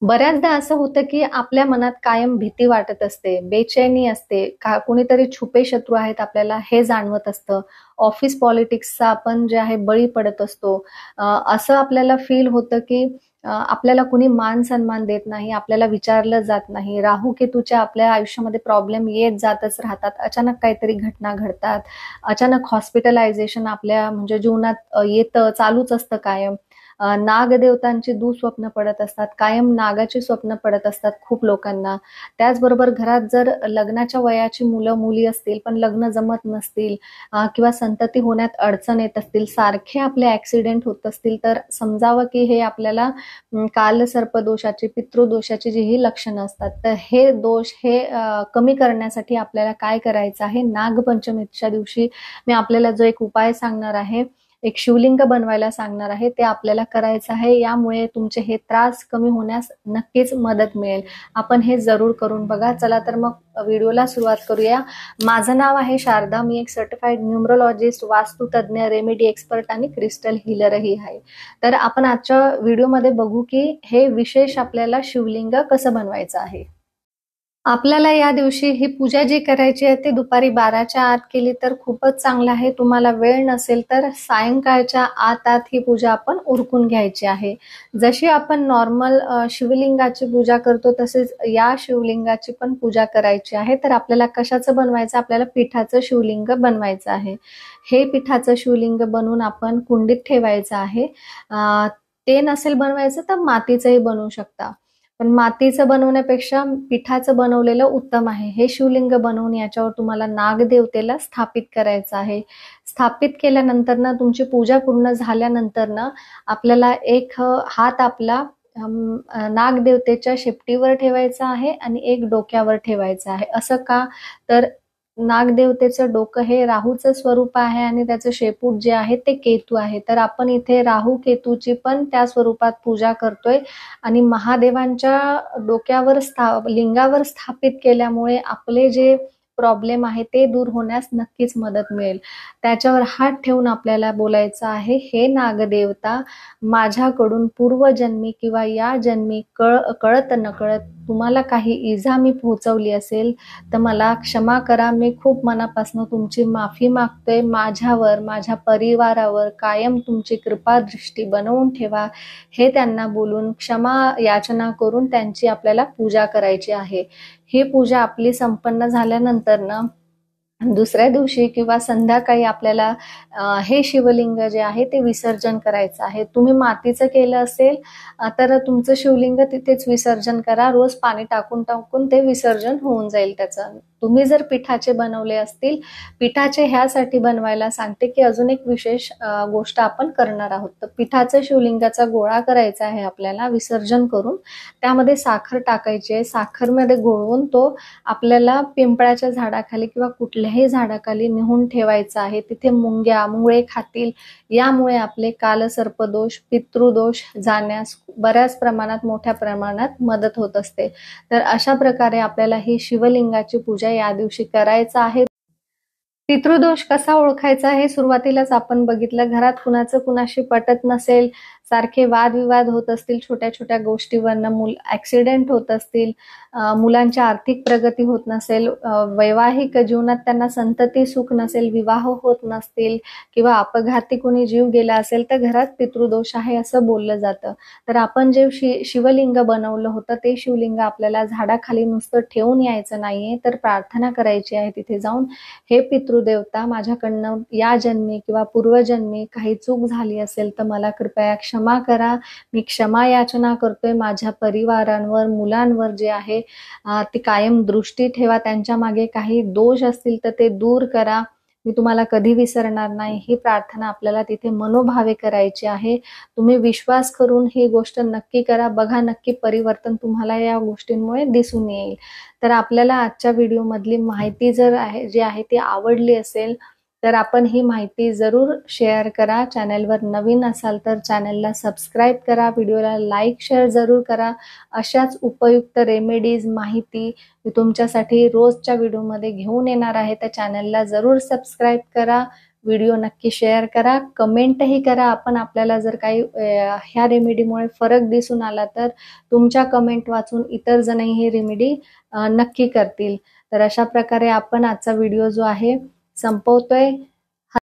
बऱ्याचदा असं होतं की आपल्या मनात कायम भीती वाटत असते, बेचैनी असते, कुणीतरी छुपे शत्रू आहेत आपल्याला हे जाणवत असतं. ऑफिस पॉलिटिक्सचा आपण जे आहे बळी पडत असतो. असं आपल्याला फील होतं की आपल्याला कुणी मान-सन्मान देत नाही, आपल्याला विचारलं जात नाही. राहू-केतूच्या आपल्या आयुष्यामध्ये प्रॉब्लेम येत जातच राहतात. अचानक काहीतरी घटना घडतात. अचानक हॉस्पिटलायझेशन आपल्या म्हणजे जीवनात येतं, चालूच असतं कायम. नागदेवतांची दुःस्वप्न पडत असतात. कायम नागाची स्वप्न पडत असतात खूप लोकांना. त्याचबरोबर घरात जर लग्नाच्या वयाची मुलं-मुली असतील, पण लग्न जमत नसतील किंवा संतती होण्यात अडचण येत असतील, सारखे आपले ॲक्सिडेंट होत असतील, तर समजावं की हे आपल्याला कालसर्पदोषाची, पितृदोषाची जी ही लक्षणं असतात. तर हे दोष कमी करण्यासाठी आपल्याला काय करायचं आहे, नागपंचमीच्या दिवशी मी आपल्याला जो एक उपाय सांगणार आहे, एक शिवलिंग बनवायला सांगणार आहे, ते आपल्याला करायचं आहे. यामुळे तुमचे हे त्रास कमी होण्यास नक्कीच मदत मिळेल. आपण हे जरूर करून बघा. चला तर मग व्हिडिओला सुरुवात करूया. माझं नाव आहे शारदा. मी एक सर्टिफाईड न्यूमरोलॉजिस्ट, वास्तुतज्ञ, रेमेडी एक्सपर्ट आणि क्रिस्टल हीलरही आहे. तर आपण आजच्या व्हिडिओमध्ये बघू की हे विशेष आपल्याला शिवलिंग कसं बनवायचं आहे. आपल्याला या दिवशी ही पूजा जी करायची आहे ती दुपारी 12च्या आत केली तर खूपच चांगलं आहे. तुम्हाला वेळ नसेल तर सायंकाळच्या आत ही पूजा आपण उरकून घ्यायची आहे. जशी आपण नॉर्मल शिवलिंगाची पूजा करतो तसेच या शिवलिंगाची पण पूजा करायची आहे. तर आपल्याला कशाचं बनवायचं? आपल्याला पिठाचं शिवलिंग बनवायचं आहे. हे पिठाचं शिवलिंग बनवून आपण कुंडीत ठेवायचं आहे. ते नसेल बनवायचं तर मातीचंही बनवू शकता. पण मातीचं बनवण्यापेक्षा पिठाचं बनवलेलं उत्तम आहे. हे शिवलिंग बनवून याच्यावर तुम्हाला नागदेवतेला स्थापित करायचं आहे. स्थापित केल्यानंतर ना तुमची पूजा पूर्ण झाल्यानंतर ना आपल्याला एक हात आपला नागदेवतेच्या शेपटीवर ठेवायचा आहे आणि एक डोक्यावर ठेवायचा आहे. असं का? तर नागदेवतेचं डोकं हे राहूचं स्वरूप आहे आणि त्याचं शेपूट जे आहे ते केतू आहे. तर आपण इथे राहू केतूची पण त्या स्वरूपात पूजा करतोय आणि महादेवांच्या डोक्यावर लिंगावर स्थापित केल्यामुळे आपले जे प्रॉब्लेम आहे ते दूर होण्यास नक्कीच मदत मिळेल. त्याच्यावर हात ठेवून आपल्याला बोलायचं आहे, हे नागदेवता, माझ्याकडून पूर्वजन्मी किंवा या जन्मी कळत नकळत तुम्हाला काही इजा मी पोहोचवली असेल तर मला क्षमा करा. मी खूप मनापासून तुमची माफी मागतोय. माझ्यावर, माझ्या परिवारावर कायम तुमची कृपा दृष्टी बनवून ठेवा. हे त्यांना बोलून क्षमा याचना करून त्यांची आपल्याला पूजा करायची आहे. ही पूजा आपली संपन्न झाल्यानंतर ना दुसऱ्या दिवशी किंवा संध्याकाळी आपल्याला हे शिवलिंग जे आहे ते विसर्जन करायचं आहे. तुम्ही मातीचं केलं असेल तर तुमचं शिवलिंग तिथेच विसर्जन करा. रोज पाणी टाकून टाकून ते विसर्जन होऊन जाईल त्याचं. तुम्ही जर पिठाचे बनवले असतील, पिठाचे ह्यासाठी बनवायला सांगते की अजून एक विशेष गोष्ट आपण करणार आहोत. तर पिठाचं शिवलिंगाचा गोळा करायचा आहे आपल्याला विसर्जन करून. त्यामध्ये साखर टाकायची आहे. साखरमध्ये घोळवून तो आपल्याला पिंपळाच्या झाडाखाली किंवा कुठल्याही झाडाखाली नेऊन ठेवायचा आहे. तिथे मुंगे खातील. यामुळे आपले कालसर्पदोष, पितृदोष जाण्यास बऱ्याच प्रमाणात, मोठ्या प्रमाणात मदत होत असते. तर अशा प्रकारे आपल्याला ही शिवलिंगाची पूजा या दिवशी करायचं आहे. पितृदोष कसा ओळखायचा हे सुरुवातीलाच आपण बघितलं. घरात कुणाचं कुणाशी पटत नसेल, सारखे वादविवाद होत असतील छोट्या-छोट्या गोष्टीवरनं, ॲक्सिडेंट होत असतील, मुलांची आर्थिक प्रगती होत नसेल, वैवाहिक जीवनात त्यांना संतती सुख नसेल, विवाह होत नसतील किंवा अपघाती कोणी जीव गेला असेल तर घरात पितृदोष आहे असं बोललं जातं. तर आपण जे शिवलिंग बनवलं होतं ते शिवलिंग आपल्याला झाडाखाली नुसतं ठेवून यायचं नाहीये, तर प्रार्थना करायची आहे तिथे जाऊन, हे पितृदेवता, माझ्याकडनं या जन्मी किंवा पूर्वजन्मी काही चूक झाली असेल तर मला कृपया क्षमा करा. मी क्षमा याचना करतोय. माझ्या परिवारांवर, मुलांवर जे आहे ती कायम दृष्टी ठेवा. त्यांच्या मागे काही दोष असतील तर ते दूर करा. मी तुम्हाला कधी विसरणार नाही. ही प्रार्थना आपल्याला तिथे मनोभावे करायची आहे. तुम्ही विश्वास करून ही गोष्ट नक्की करा. बघा नक्की परिवर्तन तुम्हाला या गोष्टींमुळे दिसून येईल. तर आपल्याला आजच्या व्हिडिओमधली माहिती जी आहे ती आवडली असेल तर आपण ही माहिती जरूर शेअर करा. चॅनलवर नवीन असाल तर चॅनलला सबस्क्राईब करा. व्हिडिओला लाईक, शेअर जरूर करा. अशाच उपयुक्त रेमेडीज, माहिती मी तुमच्यासाठी रोजच्या व्हिडिओमध्ये घेऊन येणार आहे. तर चॅनलला जरूर सबस्क्राईब करा. व्हिडिओ नक्की शेअर करा, कमेंटही करा. आपल्याला जर काही ह्या रेमेडीमुळे फरक दिसून आला तर तुमच्या कमेंट वाचून इतर जणही हे रेमेडी नक्की करतील. तर अशा प्रकारे आपण आजचा व्हिडिओ जो आहे संपवतोय.